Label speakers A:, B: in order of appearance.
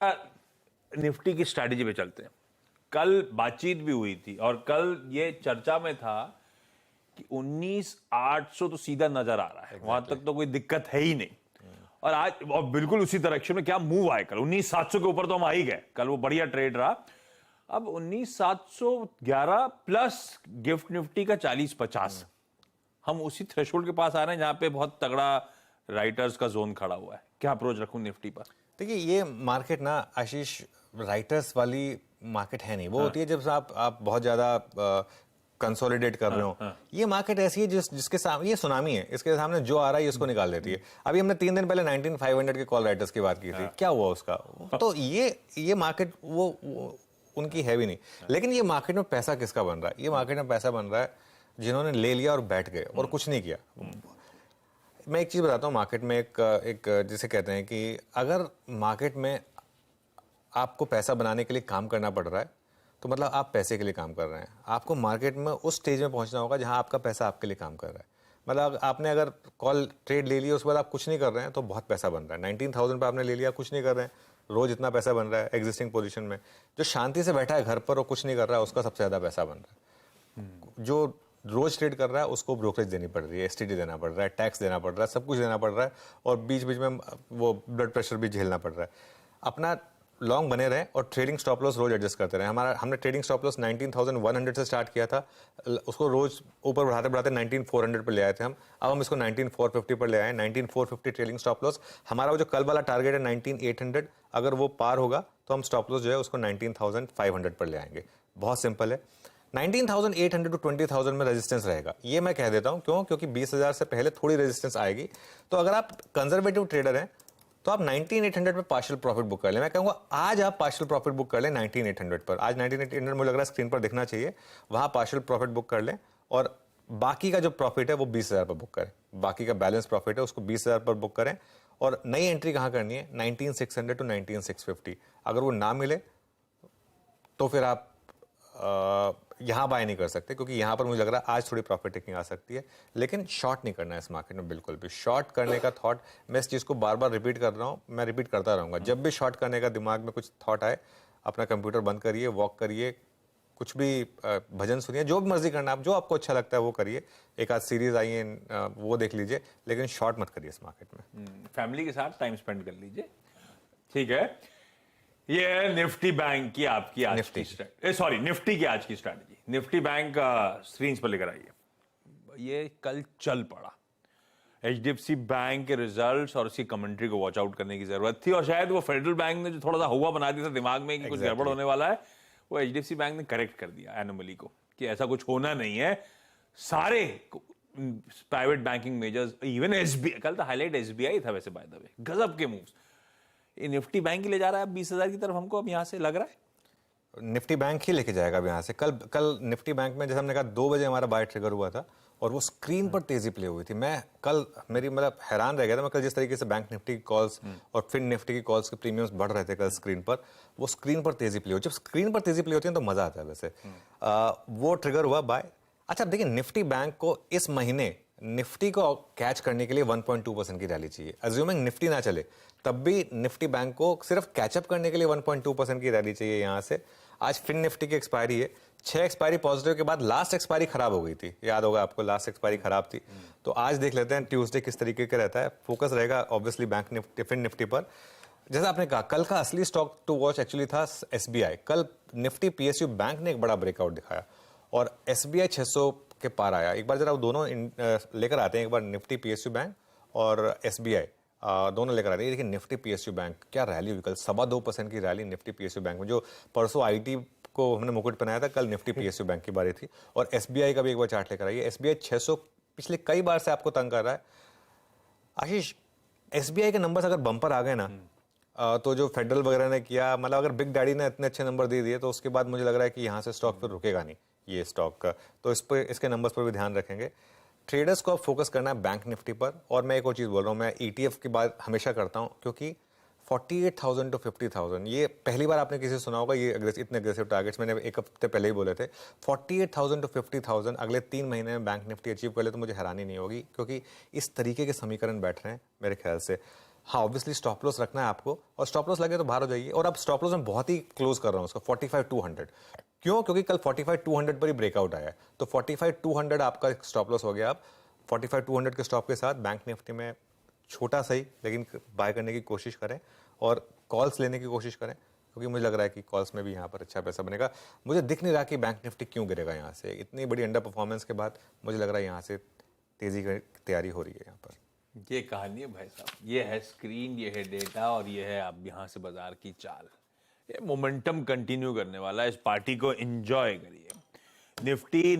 A: Nifty की strategy पे चलते हैं। कल बातचीत भी हुई थी और कल ये चर्चा में था कि 19,800 तो सीधा नजर आ रहा है, वहां तक तो कोई दिक्कत है ही नहीं। और आज और बिल्कुल उसी डायरेक्शन में क्या मूव आए, कल 19,700 के ऊपर तो हम आ ही गए, कल वो बढ़िया ट्रेड रहा। अब 19,711 प्लस गिफ्ट निफ्टी का 40-50, हम उसी थ्रेशोल्ड के पास आ रहे हैं जहां पे बहुत तगड़ा राइटर्स का जोन खड़ा हुआ है। क्या अप्रोच रखूं निफ्टी पर?
B: देखिए, ये मार्केट ना आशीष राइटर्स वाली मार्केट है नहीं। वो होती है जब आप बहुत ज्यादा कंसोलिडेट कर रहे हो। ये मार्केट ऐसी है जिसके सामने ये सुनामी है, इसके सामने जो आ रहा है इसको निकाल देती है। अभी हमने 3 दिन पहले 19,500 के कॉल राइटर्स की बात की थी, क्या हुआ उसका? तो ये मार्केट वो उनकी है भी नहीं। लेकिन ये मार्केट में पैसा किसका बन रहा है? ये मार्केट में पैसा बन रहा है जिन्होंने ले लिया और बैठ गए और कुछ नहीं किया। मैं एक चीज बताता हूँ, मार्केट में एक जिसे कहते हैं कि अगर मार्केट में आपको पैसा बनाने के लिए काम करना पड़ रहा है तो मतलब आप पैसे के लिए काम कर रहे हैं। आपको मार्केट में उस स्टेज में पहुंचना होगा जहां आपका पैसा आपके लिए काम कर रहा है। मतलब आपने अगर कॉल ट्रेड ले लिया उसके बाद आप कुछ नहीं कर रहे हैं तो बहुत पैसा बन रहा है। 19,000 पे आपने ले लिया, कुछ नहीं कर रहे हैं, रोज इतना पैसा बन रहा है एग्जिस्टिंग पोजीशन में। जो शांति से बैठा है घर पर और कुछ नहीं कर रहा है उसका सबसे ज्यादा पैसा बन रहा है। जो रोज ट्रेड कर रहा है उसको ब्रोकरेज देनी पड़ रही है, एसटीडी देना पड़ रहा है, टैक्स देना पड़ रहा है, सब कुछ देना पड़ रहा है और बीच बीच में वो ब्लड प्रेशर भी झेलना पड़ रहा है। अपना लॉन्ग बने रहे और ट्रेडिंग स्टॉप लॉस रोज एडजस्ट करते रहे। हमने ट्रेडिंग स्टॉप लॉस 19,100 से स्टार्ट किया था, उसको रोज ऊपर बढ़ाते बढ़ाते 19,400 पर ले आए थे हम। अब हम इसको 19,450 पर ले आए। 19,450 ट्रेडिंग स्टॉप लॉस। हमारा वो जो कल वाला टारगेट है 19,800, अगर वो पार होगा तो हम स्टॉप लॉस जो है उसको 19,500 पर ले आएंगे। बहुत सिंपल है। 19,800 टू 20,000 में रेजिस्टेंस रहेगा, ये मैं कह देता हूं। क्यों? क्योंकि 20,000 से पहले थोड़ी रेजिस्टेंस आएगी। तो अगर आप कंजर्वेटिव ट्रेडर हैं तो आप 19,800 पे पार्शियल प्रॉफिट बुक कर लें। मैं कहूंगा आज आप पार्शियल प्रॉफिट बुक कर लें 19,800 पर। आज 19,800 मुझे लग रहा है स्क्रीन पर दिखना चाहिए, वहां पार्शियल प्रॉफिट बुक कर लें और बाकी का जो प्रॉफिट है वो 20,000 पर बुक करें। बाकी का बैलेंस प्रॉफिट है उसको 20,000 पर बुक करें। और नई एंट्री कहां करनी है? 19,600 टू 19,650। अगर वो ना मिले तो फिर आप यहां बाय नहीं कर सकते, क्योंकि यहां पर मुझे लग रहा है आज थोड़ी प्रॉफिट टेकिंग आ सकती है। लेकिन शॉर्ट नहीं करना है इस मार्केट में बिल्कुल भी। शॉर्ट करने का थॉट, मैं इस चीज को बार बार रिपीट कर रहा हूं, मैं रिपीट करता रहूंगा। जब भी शॉर्ट करने का दिमाग में कुछ थॉट आए, अपना कंप्यूटर बंद करिए, वॉक करिए, कुछ भी भजन सुनिए, जो भी मर्जी करना, आप जो आपको अच्छा लगता है वो करिए। एक आध सीरीज आई है वो देख लीजिए, लेकिन शॉर्ट मत करिए इस मार्केट में।
A: फैमिली के साथ टाइम स्पेंड कर लीजिए, ठीक है। ये है निफ्टी बैंक की आपकी आज की स्ट्रैटेजी, सॉरी निफ्टी की आज की स्ट्रैटेजी। निफ्टी बैंक स्क्रीन पर लेकर आइए। ये कल चल पड़ा। एचडीएफसी बैंक के रिजल्ट्स और उसकी कमेंट्री को वॉच आउट करने की जरूरत थी, और शायद वो फेडरल बैंक ने जो थोड़ा सा हुआ बना दिया था दिमाग में कि कुछ गड़बड़ होने वाला है, वो एचडीएफसी बैंक ने करेक्ट कर दिया एनोमली को कि ऐसा कुछ होना नहीं है। सारे private banking measures, even SBI, कल तो हाईलाइट एसबीआई था वैसे बाय द वे, गजब के मूव्स। ये निफ्टी बैंक ही ले जा रहा है अब 20,000 की तरफ, हमको अब यहां से लग रहा है
B: निफ्टी बैंक ही लेके जाएगा अब यहाँ से। कल निफ्टी बैंक में जैसे हमने कहा 2 बजे हमारा बाय ट्रिगर हुआ था और वो स्क्रीन पर तेजी प्ले हुई थी। मैं कल मतलब हैरान रह गया था। मैं कल जिस तरीके से बैंक निफ्टी की कॉल्स और फिन निफ्टी की कॉल्स के प्रीमियम्स बढ़ रहे थे कल स्क्रीन पर, वो स्क्रीन पर तेजी प्ले हुई। जब स्क्रीन पर तेजी प्ले होती है तो मजा आता है वैसे। वो ट्रिगर हुआ बाय। अच्छा, देखिए निफ्टी बैंक को इस महीने निफ्टी को कैच करने के लिए 1.2% की रैली चाहिए। अज्यूमिंग निफ्टी ना चले तब भी निफ्टी बैंक को सिर्फ कैचअप करने के लिए 1.2% की रैली चाहिए यहां से। आज फिन निफ्टी की एक्सपायरी है, 6 एक्सपायरी पॉजिटिव के बाद लास्ट एक्सपायरी खराब हो गई थी, याद होगा आपको, लास्ट एक्सपायरी खराब थी। तो आज देख लेते हैं ट्यूसडे किस तरीके का रहता है। फोकस रहेगा obviously bank Nifty, fin Nifty पर। जैसा आपने कहा, कल का असली स्टॉक टू वॉच एक्चुअली था एसबीआई। कल निफ्टी पीएसयू बैंक ने एक बड़ा ब्रेकआउट दिखाया और एसबीआई 600 के पार आया। एक बार जरा वो दोनों लेकर आते हैं, एक बार निफ्टी पीएसयू बैंक और एसबीआई दोनों लेकर आते हैं। देखिए निफ्टी पीएसयू बैंक क्या रैली हुई कल, 2.25% की रैली निफ्टी पीएसयू बैंक में। जो परसों आईटी को हमने मुकुट पहनाया था, कल निफ्टी पीएसयू बैंक की बारी थी। और एसबीआई का भी एक बार चार्ट लेकर आइए। एसबीआई 600 पिछले कई बार से आपको तंग कर रहा है। आशीष, एसबीआई के नंबर्स अगर बंपर आ गए ना, तो जो फेडरल वगैरह ने किया, मतलब अगर बिग डैडी ने इतने अच्छे नंबर दे दिए तो उसके बाद मुझे लग रहा है कि यहां से स्टॉक फिर रुकेगा नहीं ये स्टॉक का। तो इस पर, इसके नंबर्स पर भी ध्यान रखेंगे। ट्रेडर्स को अब फोकस करना है बैंक निफ्टी पर। और मैं एक और चीज बोल रहा हूं, मैं ईटीएफ की बात हमेशा करता हूं, क्योंकि 48,000 टू 50,000 ये पहली बार आपने किसी से सुना होगा ये इतने अग्रेसिव टारगेट्स। मैंने एक हफ्ते पहले ही बोले थे। 48,000 टू 50,000 अगले 3 महीने में बैंक निफ्टी अचीव कर ले तो मुझे हैरानी नहीं होगी, क्योंकि इस तरीके के समीकरण बैठ रहे हैं मेरे ख्याल से। हाँ ऑब्वियसली स्टॉप लॉस रखना है आपको, और स्टॉप लॉस लगे तो बाहर हो जाइए। और अब स्टॉप लॉस में बहुत ही क्लोज कर रहा हूँ उसको 45,200। क्यों? क्योंकि कल 45,200 पर ही ब्रेकआउट आया है, तो 45,200 आपका स्टॉप लॉस हो गया। आप 45,200 के स्टॉप के साथ बैंक निफ्टी में छोटा सही लेकिन बाय करने की कोशिश करें, और कॉल्स लेने की कोशिश करें, क्योंकि मुझे लग रहा है कि कॉल्स में भी यहाँ पर अच्छा पैसा बनेगा। मुझे दिख नहीं रहा कि बैंक निफ्टी क्यों गिरेगा यहाँ से, इतनी बड़ी अंडर परफॉर्मेंस के बाद मुझे लग रहा है यहाँ से तेजी की तैयारी हो रही है यहाँ पर।
A: ये कहानी है भाई साहब, ये है स्क्रीन, ये है डेटा, और ये है अब यहाँ से बाजार की चाल। ये मोमेंटम कंटिन्यू करने वाला है, इस पार्टी को एंजॉय करिए। निफ्टी